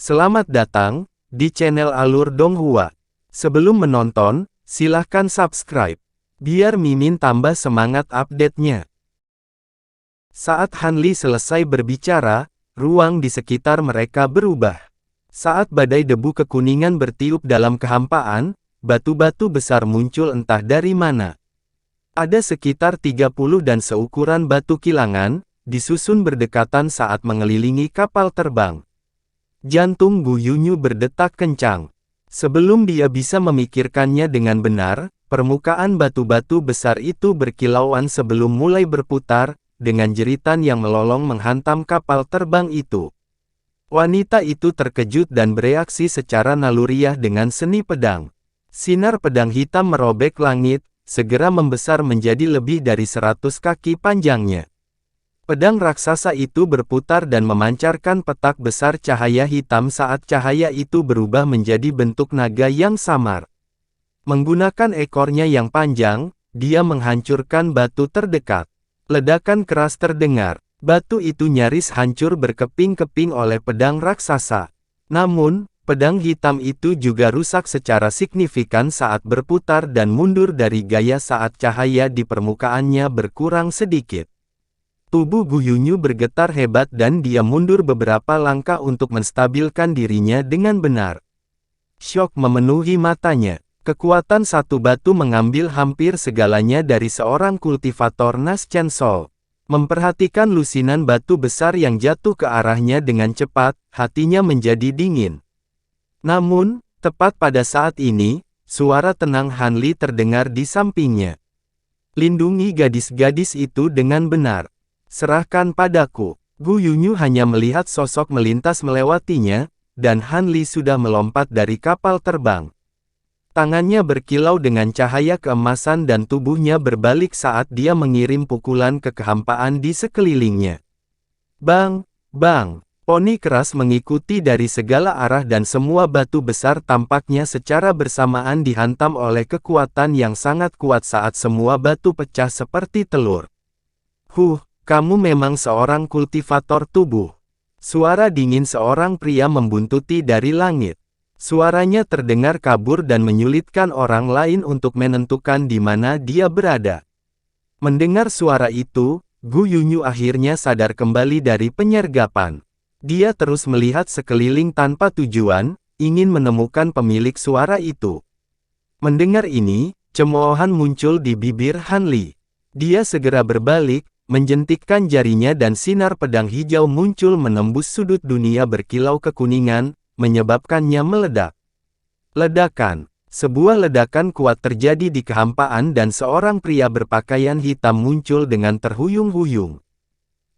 Selamat datang di channel Alur Donghua. Sebelum menonton, silahkan subscribe, biar Mimin tambah semangat update-nya. Saat Hanli selesai berbicara, ruang di sekitar mereka berubah. Saat badai debu kekuningan bertiup dalam kehampaan, batu-batu besar muncul entah dari mana. Ada sekitar 30 dan seukuran batu kilangan, disusun berdekatan saat mengelilingi kapal terbang. Jantung Gu Yunyu berdetak kencang. Sebelum dia bisa memikirkannya dengan benar, permukaan batu-batu besar itu berkilauan sebelum mulai berputar, dengan jeritan yang melolong menghantam kapal terbang itu. Wanita itu terkejut dan bereaksi secara naluriah dengan seni pedang. Sinar pedang hitam merobek langit, segera membesar menjadi lebih dari 100 kaki panjangnya. Pedang raksasa itu berputar dan memancarkan petak besar cahaya hitam saat cahaya itu berubah menjadi bentuk naga yang samar. Menggunakan ekornya yang panjang, dia menghancurkan batu terdekat. Ledakan keras terdengar. Batu itu nyaris hancur berkeping-keping oleh pedang raksasa. Namun, pedang hitam itu juga rusak secara signifikan saat berputar dan mundur dari gaya saat cahaya di permukaannya berkurang sedikit. Tubuh Gu Yunyu bergetar hebat dan dia mundur beberapa langkah untuk menstabilkan dirinya dengan benar. Syok memenuhi matanya. Kekuatan satu batu mengambil hampir segalanya dari seorang kultivator Nas Chen Sol. Memperhatikan lusinan batu besar yang jatuh ke arahnya dengan cepat, hatinya menjadi dingin. Namun, tepat pada saat ini, suara tenang Hanli terdengar di sampingnya. Lindungi gadis-gadis itu dengan benar. Serahkan padaku. Gu Yunyu hanya melihat sosok melintas melewatinya, dan Hanli sudah melompat dari kapal terbang. Tangannya berkilau dengan cahaya keemasan dan tubuhnya berbalik saat dia mengirim pukulan ke kehampaan di sekelilingnya. Bang! Bang! Poni keras mengikuti dari segala arah dan semua batu besar tampaknya secara bersamaan dihantam oleh kekuatan yang sangat kuat saat semua batu pecah seperti telur. Kamu memang seorang kultivator tubuh. Suara dingin seorang pria membuntuti dari langit. Suaranya terdengar kabur dan menyulitkan orang lain untuk menentukan di mana dia berada. Mendengar suara itu, Gu Yunyu akhirnya sadar kembali dari penyergapan. Dia terus melihat sekeliling tanpa tujuan, ingin menemukan pemilik suara itu. Mendengar ini, cemoohan muncul di bibir Hanli. Dia segera berbalik, menjentikkan jarinya dan sinar pedang hijau muncul menembus sudut dunia berkilau kekuningan, menyebabkannya meledak. Ledakan. Sebuah ledakan kuat terjadi di kehampaan dan seorang pria berpakaian hitam muncul dengan terhuyung-huyung.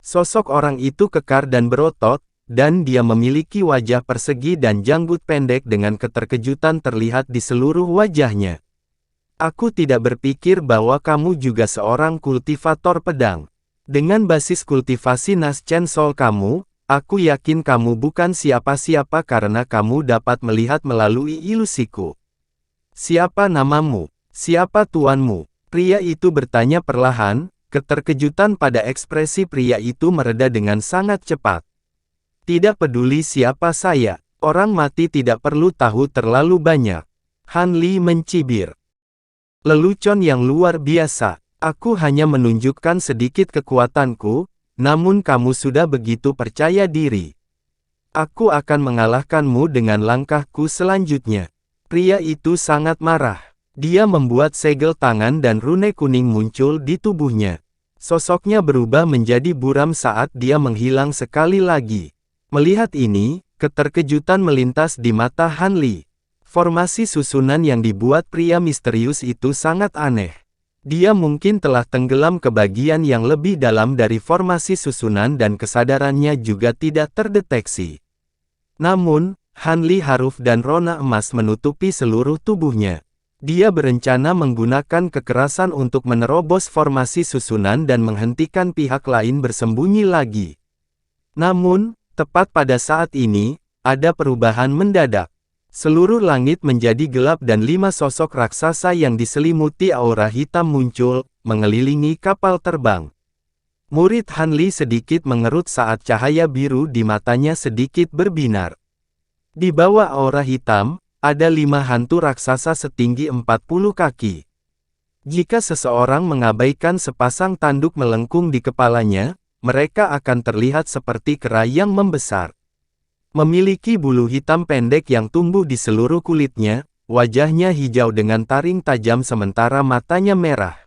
Sosok orang itu kekar dan berotot, dan dia memiliki wajah persegi dan janggut pendek dengan keterkejutan terlihat di seluruh wajahnya. Aku tidak berpikir bahwa kamu juga seorang kultivator pedang. Dengan basis kultivasi Nas Chen Sol kamu, aku yakin kamu bukan siapa-siapa karena kamu dapat melihat melalui ilusiku. Siapa namamu? Siapa tuanmu? Pria itu bertanya perlahan, keterkejutan pada ekspresi pria itu mereda dengan sangat cepat. Tidak peduli siapa saya, orang mati tidak perlu tahu terlalu banyak. Hanli mencibir. Lelucon yang luar biasa. Aku hanya menunjukkan sedikit kekuatanku, namun kamu sudah begitu percaya diri. Aku akan mengalahkanmu dengan langkahku selanjutnya. Pria itu sangat marah. Dia membuat segel tangan dan rune kuning muncul di tubuhnya. Sosoknya berubah menjadi buram saat dia menghilang sekali lagi. Melihat ini, keterkejutan melintas di mata Hanli. Formasi susunan yang dibuat pria misterius itu sangat aneh. Dia mungkin telah tenggelam ke bagian yang lebih dalam dari formasi susunan dan kesadarannya juga tidak terdeteksi. Namun, Hanli Haruf dan rona emas menutupi seluruh tubuhnya. Dia berencana menggunakan kekerasan untuk menerobos formasi susunan dan menghentikan pihak lain bersembunyi lagi. Namun, tepat pada saat ini, ada perubahan mendadak. Seluruh langit menjadi gelap dan 5 sosok raksasa yang diselimuti aura hitam muncul, mengelilingi kapal terbang. Murid Hanli sedikit mengerut saat cahaya biru di matanya sedikit berbinar. Di bawah aura hitam, ada 5 hantu raksasa setinggi 40 kaki. Jika seseorang mengabaikan sepasang tanduk melengkung di kepalanya, mereka akan terlihat seperti kera yang membesar. Memiliki bulu hitam pendek yang tumbuh di seluruh kulitnya, wajahnya hijau dengan taring tajam sementara matanya merah.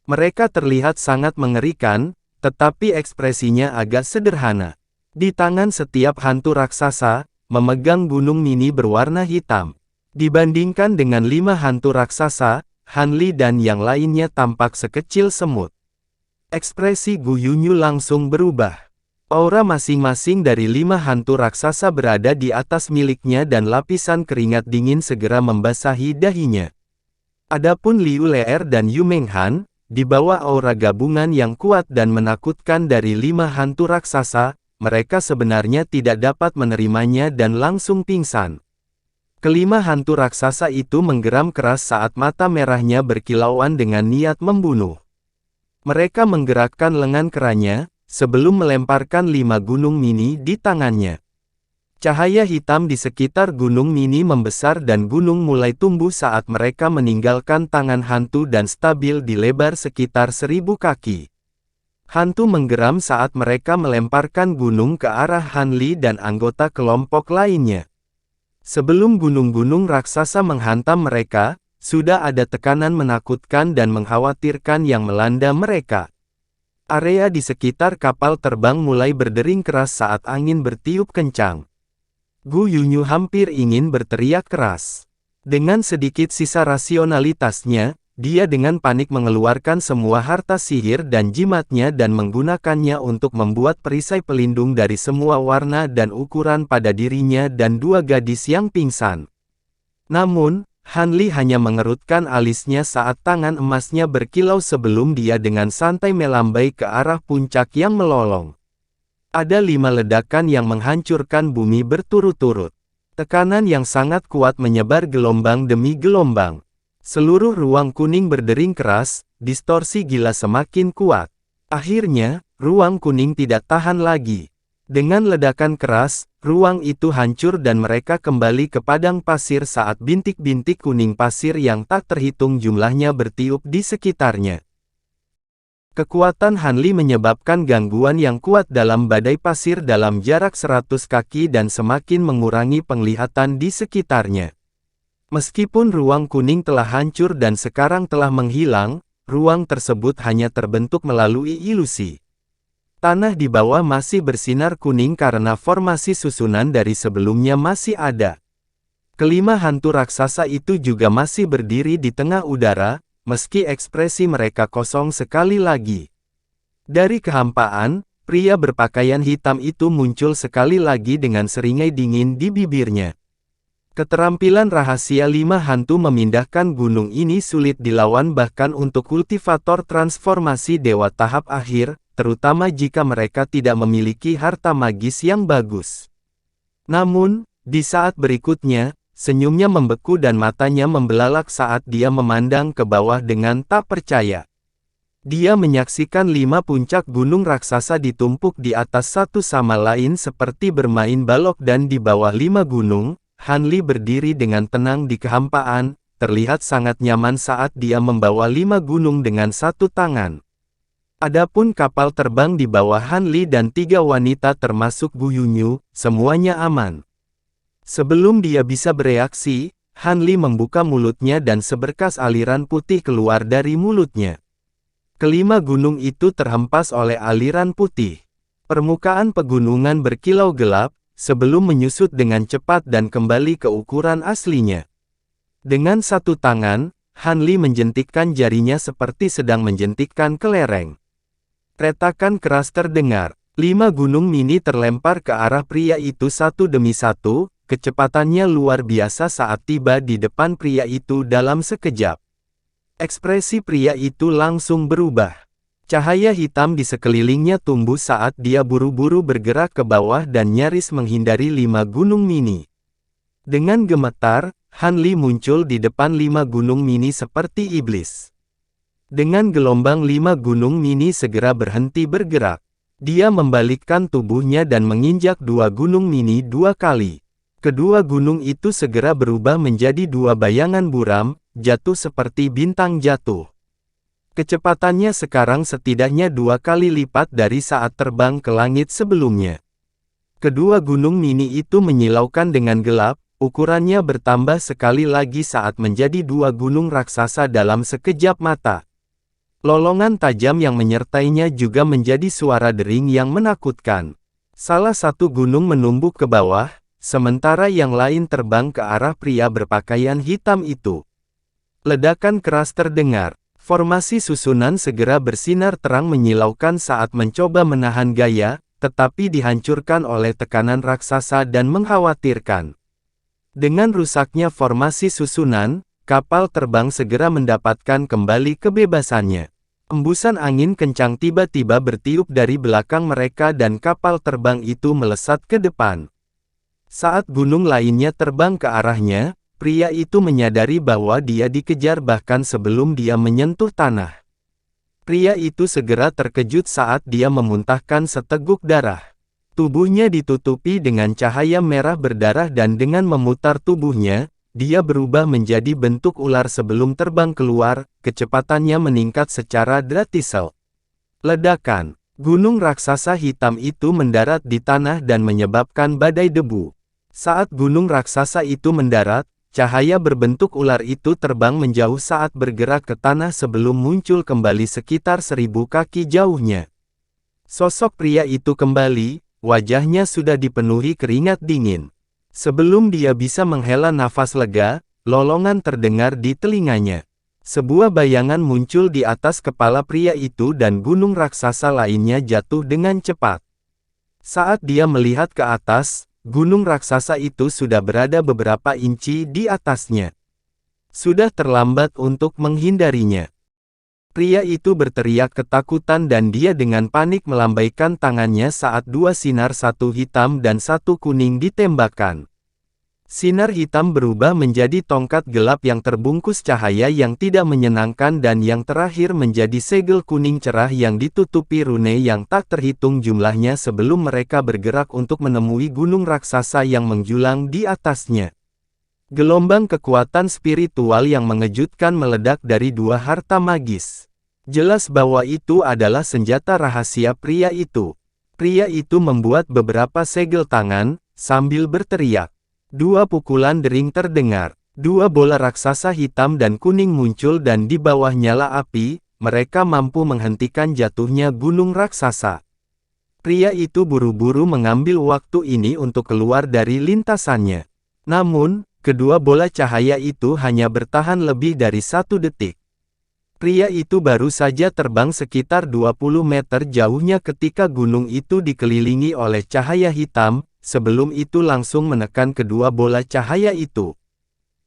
Mereka terlihat sangat mengerikan, tetapi ekspresinya agak sederhana. Di tangan setiap hantu raksasa, memegang gunung mini berwarna hitam. Dibandingkan dengan 5 hantu raksasa, Han Li dan yang lainnya tampak sekecil semut. Ekspresi Gu Yunyu langsung berubah. Aura masing-masing dari 5 hantu raksasa berada di atas miliknya dan lapisan keringat dingin segera membasahi dahinya. Adapun Liu Leer dan Yu Menghan, di bawah aura gabungan yang kuat dan menakutkan dari 5 hantu raksasa, mereka sebenarnya tidak dapat menerimanya dan langsung pingsan. Kelima hantu raksasa itu menggeram keras saat mata merahnya berkilauan dengan niat membunuh. Mereka menggerakkan lengan keranya, sebelum melemparkan 5 gunung mini di tangannya. Cahaya hitam di sekitar gunung mini membesar dan gunung mulai tumbuh saat mereka meninggalkan tangan hantu dan stabil di lebar sekitar 1000 kaki. Hantu menggeram saat mereka melemparkan gunung ke arah Han Li dan anggota kelompok lainnya. Sebelum gunung-gunung raksasa menghantam mereka, sudah ada tekanan menakutkan dan mengkhawatirkan yang melanda mereka. Area di sekitar kapal terbang mulai berdering keras saat angin bertiup kencang. Gu Yunyu hampir ingin berteriak keras. Dengan sedikit sisa rasionalitasnya, dia dengan panik mengeluarkan semua harta sihir dan jimatnya dan menggunakannya untuk membuat perisai pelindung dari semua warna dan ukuran pada dirinya dan 2 gadis yang pingsan. Namun, Han Li hanya mengerutkan alisnya saat tangan emasnya berkilau sebelum dia dengan santai melambai ke arah puncak yang melolong. Ada 5 ledakan yang menghancurkan bumi berturut-turut. Tekanan yang sangat kuat menyebar gelombang demi gelombang. Seluruh ruang kuning berdering keras, distorsi gila semakin kuat. Akhirnya, ruang kuning tidak tahan lagi. Dengan ledakan keras, ruang itu hancur dan mereka kembali ke padang pasir saat bintik-bintik kuning pasir yang tak terhitung jumlahnya bertiup di sekitarnya. Kekuatan Han Li menyebabkan gangguan yang kuat dalam badai pasir dalam jarak 100 kaki dan semakin mengurangi penglihatan di sekitarnya. Meskipun ruang kuning telah hancur dan sekarang telah menghilang, ruang tersebut hanya terbentuk melalui ilusi. Tanah di bawah masih bersinar kuning karena formasi susunan dari sebelumnya masih ada. Kelima hantu raksasa itu juga masih berdiri di tengah udara, meski ekspresi mereka kosong sekali lagi. Dari kehampaan, pria berpakaian hitam itu muncul sekali lagi dengan seringai dingin di bibirnya. Keterampilan rahasia 5 hantu memindahkan gunung ini sulit dilawan bahkan untuk kultivator transformasi dewa tahap akhir, terutama jika mereka tidak memiliki harta magis yang bagus. Namun, di saat berikutnya, senyumnya membeku dan matanya membelalak saat dia memandang ke bawah dengan tak percaya. Dia menyaksikan 5 puncak gunung raksasa ditumpuk di atas satu sama lain seperti bermain balok dan di bawah 5 gunung, Han Li berdiri dengan tenang di kehampaan, terlihat sangat nyaman saat dia membawa 5 gunung dengan satu tangan. Adapun kapal terbang di bawah Han Li dan 3 wanita termasuk Gu Yunyu, semuanya aman. Sebelum dia bisa bereaksi, Han Li membuka mulutnya dan seberkas aliran putih keluar dari mulutnya. Kelima gunung itu terhempas oleh aliran putih. Permukaan pegunungan berkilau gelap, sebelum menyusut dengan cepat dan kembali ke ukuran aslinya. Dengan satu tangan, Han Li menjentikkan jarinya seperti sedang menjentikkan kelereng. Retakan keras terdengar. 5 gunung mini terlempar ke arah pria itu satu demi satu, kecepatannya luar biasa saat tiba di depan pria itu dalam sekejap. Ekspresi pria itu langsung berubah. Cahaya hitam di sekelilingnya tumbuh saat dia buru-buru bergerak ke bawah dan nyaris menghindari 5 gunung mini. Dengan gemetar, Han Li muncul di depan 5 gunung mini seperti iblis. Dengan gelombang 5 gunung mini segera berhenti bergerak. Dia membalikkan tubuhnya dan menginjak 2 gunung mini 2 kali. Kedua gunung itu segera berubah menjadi dua bayangan buram, jatuh seperti bintang jatuh. Kecepatannya sekarang setidaknya 2 kali lipat dari saat terbang ke langit sebelumnya. Kedua gunung mini itu menyilaukan dengan gelap, ukurannya bertambah sekali lagi saat menjadi dua gunung raksasa dalam sekejap mata. Lolongan tajam yang menyertainya juga menjadi suara dering yang menakutkan. Salah satu gunung menumbuk ke bawah, sementara yang lain terbang ke arah pria berpakaian hitam itu. Ledakan keras terdengar. Formasi susunan segera bersinar terang menyilaukan saat mencoba menahan gaya, tetapi dihancurkan oleh tekanan raksasa dan mengkhawatirkan. Dengan rusaknya formasi susunan, kapal terbang segera mendapatkan kembali kebebasannya. Embusan angin kencang tiba-tiba bertiup dari belakang mereka dan kapal terbang itu melesat ke depan. Saat gunung lainnya terbang ke arahnya, pria itu menyadari bahwa dia dikejar bahkan sebelum dia menyentuh tanah. Pria itu segera terkejut saat dia memuntahkan seteguk darah. Tubuhnya ditutupi dengan cahaya merah berdarah dan dengan memutar tubuhnya, dia berubah menjadi bentuk ular sebelum terbang keluar, kecepatannya meningkat secara drastis. Ledakan. Gunung raksasa hitam itu mendarat di tanah dan menyebabkan badai debu. Saat gunung raksasa itu mendarat, cahaya berbentuk ular itu terbang menjauh saat bergerak ke tanah sebelum muncul kembali sekitar 1000 kaki jauhnya. Sosok pria itu kembali, wajahnya sudah dipenuhi keringat dingin. Sebelum dia bisa menghela nafas lega, lolongan terdengar di telinganya. Sebuah bayangan muncul di atas kepala pria itu dan gunung raksasa lainnya jatuh dengan cepat. Saat dia melihat ke atas, gunung raksasa itu sudah berada beberapa inci di atasnya. Sudah terlambat untuk menghindarinya. Pria itu berteriak ketakutan dan dia dengan panik melambaikan tangannya saat dua sinar, satu hitam dan satu kuning ditembakkan. Sinar hitam berubah menjadi tongkat gelap yang terbungkus cahaya yang tidak menyenangkan dan yang terakhir menjadi segel kuning cerah yang ditutupi rune yang tak terhitung jumlahnya sebelum mereka bergerak untuk menemui gunung raksasa yang menjulang di atasnya. Gelombang kekuatan spiritual yang mengejutkan meledak dari dua harta magis. Jelas bahwa itu adalah senjata rahasia pria itu. Pria itu membuat beberapa segel tangan, sambil berteriak. Dua pukulan dering terdengar. Dua bola raksasa hitam dan kuning muncul dan di bawah nyala api, mereka mampu menghentikan jatuhnya gunung raksasa. Pria itu buru-buru mengambil waktu ini untuk keluar dari lintasannya. Namun, kedua bola cahaya itu hanya bertahan lebih dari 1 detik. Pria itu baru saja terbang sekitar 20 meter jauhnya ketika gunung itu dikelilingi oleh cahaya hitam, sebelum itu langsung menekan kedua bola cahaya itu.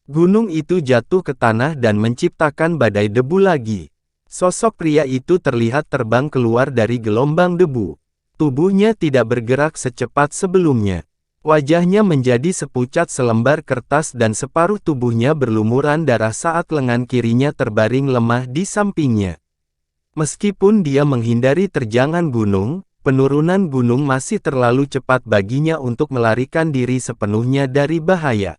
Gunung itu jatuh ke tanah dan menciptakan badai debu lagi. Sosok pria itu terlihat terbang keluar dari gelombang debu. Tubuhnya tidak bergerak secepat sebelumnya. Wajahnya menjadi sepucat selembar kertas dan separuh tubuhnya berlumuran darah saat lengan kirinya terbaring lemah di sampingnya. Meskipun dia menghindari terjangan gunung, penurunan gunung masih terlalu cepat baginya untuk melarikan diri sepenuhnya dari bahaya.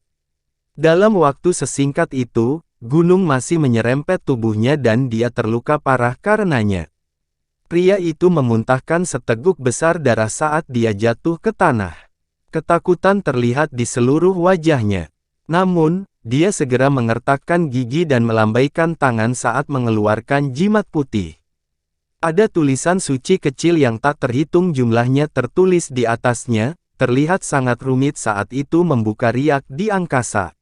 Dalam waktu sesingkat itu, gunung masih menyerempet tubuhnya dan dia terluka parah karenanya. Pria itu memuntahkan seteguk besar darah saat dia jatuh ke tanah. Ketakutan terlihat di seluruh wajahnya. Namun, dia segera mengertakkan gigi dan melambaikan tangan saat mengeluarkan jimat putih. Ada tulisan suci kecil yang tak terhitung jumlahnya tertulis di atasnya, terlihat sangat rumit saat itu membuka riak di angkasa.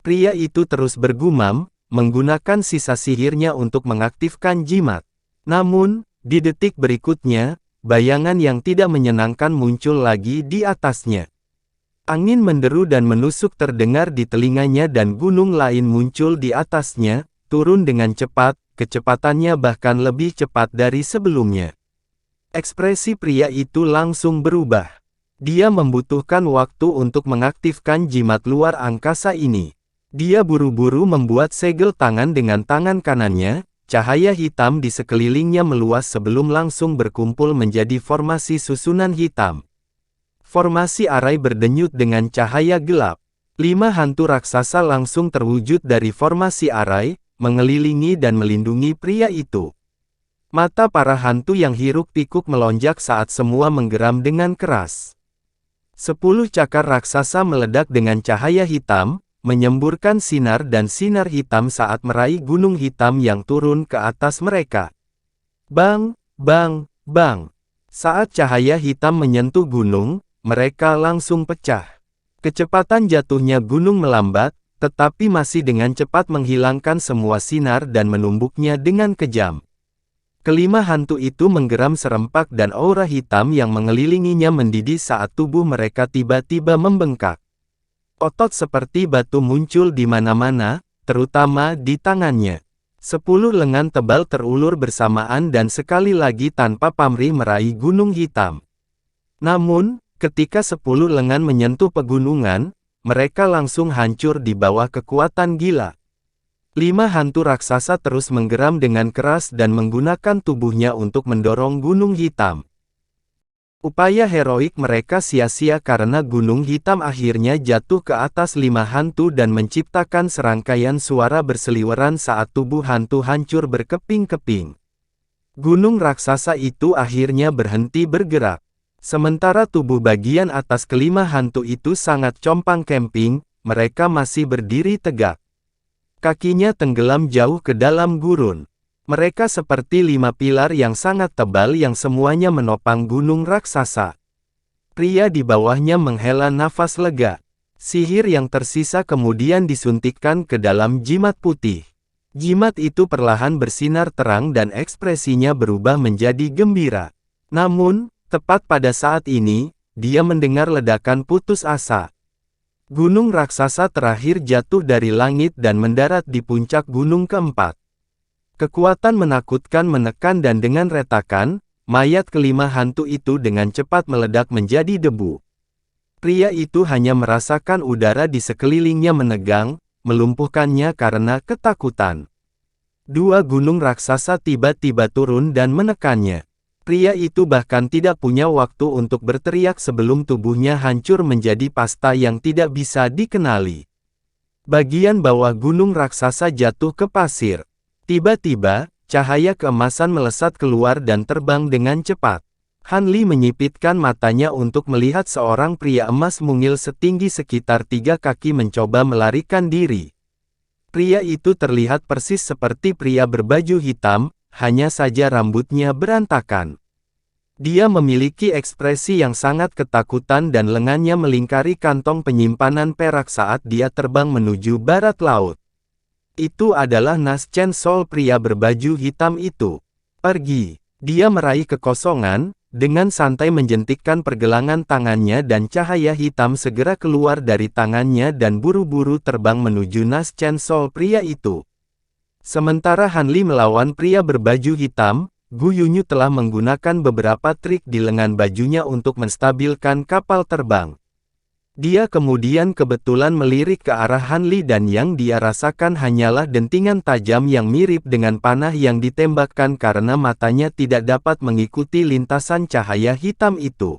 Pria itu terus bergumam, menggunakan sisa sihirnya untuk mengaktifkan jimat. Namun, di detik berikutnya, bayangan yang tidak menyenangkan muncul lagi di atasnya. Angin menderu dan menusuk terdengar di telinganya dan gunung lain muncul di atasnya, turun dengan cepat, kecepatannya bahkan lebih cepat dari sebelumnya. Ekspresi pria itu langsung berubah. Dia membutuhkan waktu untuk mengaktifkan jimat luar angkasa ini. Dia buru-buru membuat segel tangan dengan tangan kanannya. Cahaya hitam di sekelilingnya meluas sebelum langsung berkumpul menjadi formasi susunan hitam. Formasi arai berdenyut dengan cahaya gelap. 5 hantu raksasa langsung terwujud dari formasi arai, mengelilingi dan melindungi pria itu. Mata para hantu yang hiruk-pikuk melonjak saat semua menggeram dengan keras. 10 cakar raksasa meledak dengan cahaya hitam, menyemburkan sinar dan sinar hitam saat meraih gunung hitam yang turun ke atas mereka. Bang, bang, bang. Saat cahaya hitam menyentuh gunung, mereka langsung pecah. Kecepatan jatuhnya gunung melambat, tetapi masih dengan cepat menghilangkan semua sinar dan menumbuknya dengan kejam. Kelima hantu itu menggeram serempak dan aura hitam yang mengelilinginya mendidih saat tubuh mereka tiba-tiba membengkak. Otot seperti batu muncul di mana-mana, terutama di tangannya. 10 lengan tebal terulur bersamaan dan sekali lagi tanpa pamrih meraih gunung hitam. Namun, ketika 10 lengan menyentuh pegunungan, mereka langsung hancur di bawah kekuatan gila. 5 hantu raksasa terus menggeram dengan keras dan menggunakan tubuhnya untuk mendorong gunung hitam. Upaya heroik mereka sia-sia karena gunung hitam akhirnya jatuh ke atas 5 hantu dan menciptakan serangkaian suara berseliweran saat tubuh hantu hancur berkeping-keping. Gunung raksasa itu akhirnya berhenti bergerak. Sementara tubuh bagian atas kelima hantu itu sangat compang-camping, mereka masih berdiri tegak. Kakinya tenggelam jauh ke dalam gurun. Mereka seperti 5 pilar yang sangat tebal yang semuanya menopang gunung raksasa. Pria di bawahnya menghela nafas lega. Sihir yang tersisa kemudian disuntikkan ke dalam jimat putih. Jimat itu perlahan bersinar terang dan ekspresinya berubah menjadi gembira. Namun, tepat pada saat ini, dia mendengar ledakan putus asa. Gunung raksasa terakhir jatuh dari langit dan mendarat di puncak gunung keempat. Kekuatan menakutkan menekan dan dengan retakan, mayat kelima hantu itu dengan cepat meledak menjadi debu. Pria itu hanya merasakan udara di sekelilingnya menegang, melumpuhkannya karena ketakutan. 2 gunung raksasa tiba-tiba turun dan menekannya. Pria itu bahkan tidak punya waktu untuk berteriak sebelum tubuhnya hancur menjadi pasta yang tidak bisa dikenali. Bagian bawah gunung raksasa jatuh ke pasir. Tiba-tiba, cahaya keemasan melesat keluar dan terbang dengan cepat. Han Li menyipitkan matanya untuk melihat seorang pria emas mungil setinggi sekitar 3 kaki mencoba melarikan diri. Pria itu terlihat persis seperti pria berbaju hitam, hanya saja rambutnya berantakan. Dia memiliki ekspresi yang sangat ketakutan dan lengannya melingkari kantong penyimpanan perak saat dia terbang menuju barat laut. Itu adalah Nas Chen Sol pria berbaju hitam itu. Pergi. Dia meraih kekosongan, dengan santai menjentikkan pergelangan tangannya dan cahaya hitam segera keluar dari tangannya dan buru-buru terbang menuju Nas Chen Sol pria itu. Sementara Han Li melawan pria berbaju hitam, Gu Yunyu telah menggunakan beberapa trik di lengan bajunya untuk menstabilkan kapal terbang. Dia kemudian kebetulan melirik ke arah Han Li dan yang dia rasakan hanyalah dentingan tajam yang mirip dengan panah yang ditembakkan karena matanya tidak dapat mengikuti lintasan cahaya hitam itu.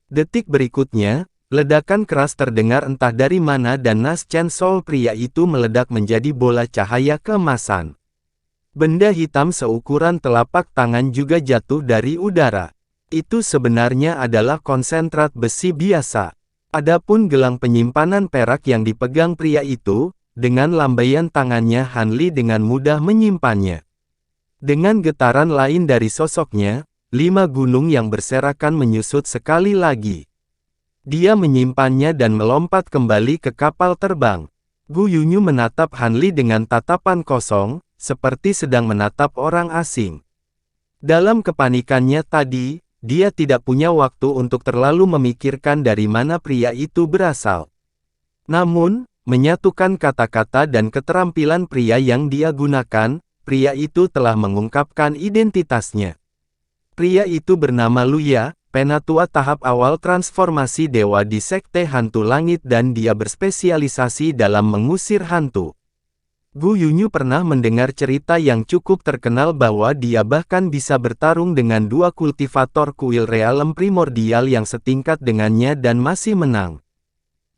Detik berikutnya, ledakan keras terdengar entah dari mana dan Nas Chen Sol pria itu meledak menjadi bola cahaya keemasan. Benda hitam seukuran telapak tangan juga jatuh dari udara. Itu sebenarnya adalah konsentrat besi biasa. Adapun gelang penyimpanan perak yang dipegang pria itu, dengan lambaian tangannya Han Li dengan mudah menyimpannya. Dengan getaran lain dari sosoknya, 5 gunung yang berserakan menyusut sekali lagi. Dia menyimpannya dan melompat kembali ke kapal terbang. Gu Yunyu menatap Han Li dengan tatapan kosong, seperti sedang menatap orang asing. Dalam kepanikannya tadi, dia tidak punya waktu untuk terlalu memikirkan dari mana pria itu berasal. Namun, menyatukan kata-kata dan keterampilan pria yang dia gunakan, pria itu telah mengungkapkan identitasnya. Pria itu bernama Luya, penatua tahap awal transformasi dewa di Sekte Hantu Langit dan dia berspesialisasi dalam mengusir hantu. Gu Yunyu pernah mendengar cerita yang cukup terkenal bahwa dia bahkan bisa bertarung dengan dua kultivator kuil realem primordial yang setingkat dengannya dan masih menang.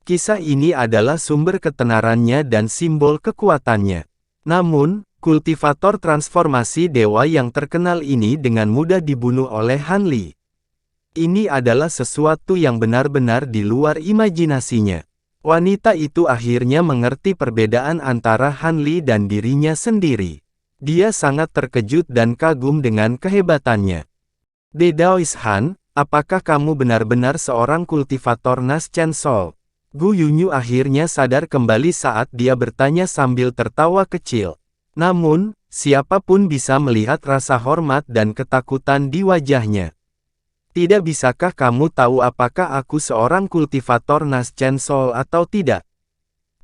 Kisah ini adalah sumber ketenarannya dan simbol kekuatannya. Namun, kultivator transformasi dewa yang terkenal ini dengan mudah dibunuh oleh Han Li. Ini adalah sesuatu yang benar-benar di luar imajinasinya. Wanita itu akhirnya mengerti perbedaan antara Han Li dan dirinya sendiri. Dia sangat terkejut dan kagum dengan kehebatannya. Dedaois Han, apakah kamu benar-benar seorang kultivator Nas Chen Sol? Gu Yunyu akhirnya sadar kembali saat dia bertanya sambil tertawa kecil. Namun, siapapun bisa melihat rasa hormat dan ketakutan di wajahnya. Tidak bisakah kamu tahu apakah aku seorang kultivator Nas Chen Sol atau tidak?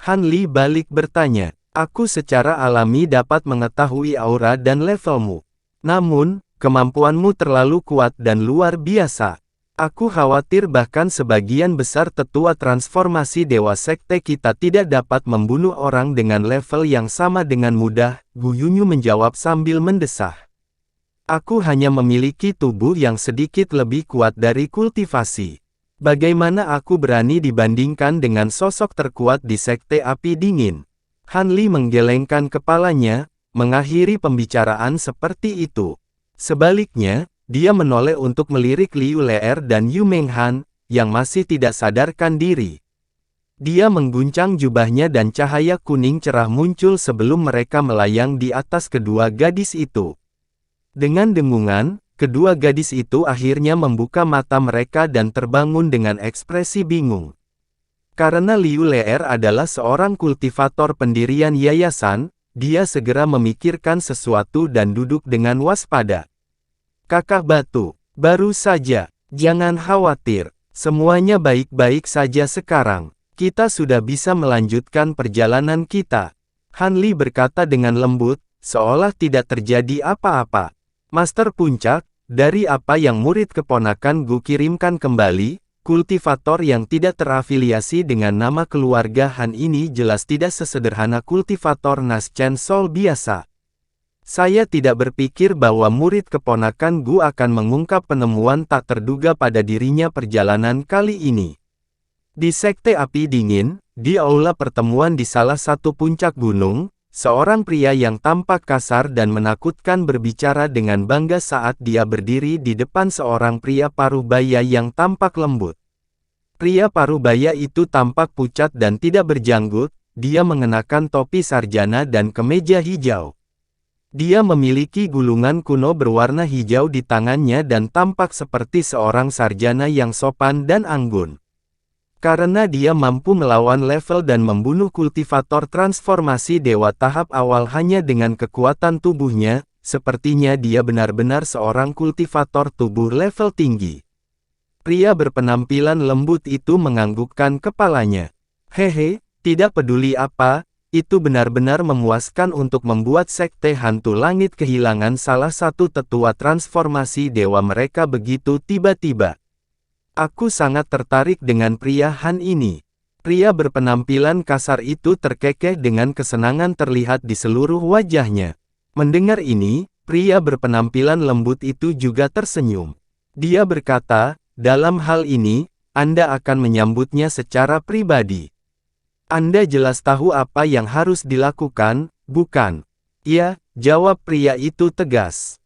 Han Li balik bertanya. Aku secara alami dapat mengetahui aura dan levelmu. Namun, kemampuanmu terlalu kuat dan luar biasa. Aku khawatir bahkan sebagian besar tetua transformasi Dewa Sekte kita tidak dapat membunuh orang dengan level yang sama dengan mudah, Gu Yunyu menjawab sambil mendesah. Aku hanya memiliki tubuh yang sedikit lebih kuat dari kultivasi. Bagaimana aku berani dibandingkan dengan sosok terkuat di Sekte Api Dingin? Han Li menggelengkan kepalanya, mengakhiri pembicaraan seperti itu. Sebaliknya, dia menoleh untuk melirik Liu Leer dan Yu Menghan, yang masih tidak sadarkan diri. Dia mengguncang jubahnya dan cahaya kuning cerah muncul sebelum mereka melayang di atas kedua gadis itu. Dengan dengungan, kedua gadis itu akhirnya membuka mata mereka dan terbangun dengan ekspresi bingung. Karena Liu Leer adalah seorang kultivator pendirian yayasan, dia segera memikirkan sesuatu dan duduk dengan waspada. Kakak Batu, baru saja, jangan khawatir, semuanya baik-baik saja sekarang. Kita sudah bisa melanjutkan perjalanan kita. Han Li berkata dengan lembut, seolah tidak terjadi apa-apa. Master Puncak, dari apa yang murid keponakan Gu kirimkan kembali, kultivator yang tidak terafiliasi dengan nama keluarga Han ini jelas tidak sesederhana kultivator Nas Chen Sol biasa. Saya tidak berpikir bahwa murid keponakan Gu akan mengungkap penemuan tak terduga pada dirinya perjalanan kali ini. Di Sekte Api Dingin, di aula pertemuan di salah satu puncak gunung, seorang pria yang tampak kasar dan menakutkan berbicara dengan bangga saat dia berdiri di depan seorang pria parubaya yang tampak lembut. Pria parubaya itu tampak pucat dan tidak berjanggut, dia mengenakan topi sarjana dan kemeja hijau. Dia memiliki gulungan kuno berwarna hijau di tangannya dan tampak seperti seorang sarjana yang sopan dan anggun. Karena dia mampu melawan level dan membunuh kultivator transformasi dewa tahap awal hanya dengan kekuatan tubuhnya, sepertinya dia benar-benar seorang kultivator tubuh level tinggi. Pria berpenampilan lembut itu menganggukkan kepalanya. Hehe, tidak peduli apa, itu benar-benar memuaskan untuk membuat Sekte Hantu Langit kehilangan salah satu tetua transformasi dewa mereka begitu tiba-tiba. Aku sangat tertarik dengan pria Han ini. Pria berpenampilan kasar itu terkekeh dengan kesenangan terlihat di seluruh wajahnya. Mendengar ini, pria berpenampilan lembut itu juga tersenyum. Dia berkata, dalam hal ini, Anda akan menyambutnya secara pribadi. Anda jelas tahu apa yang harus dilakukan, bukan? Ya, jawab pria itu tegas.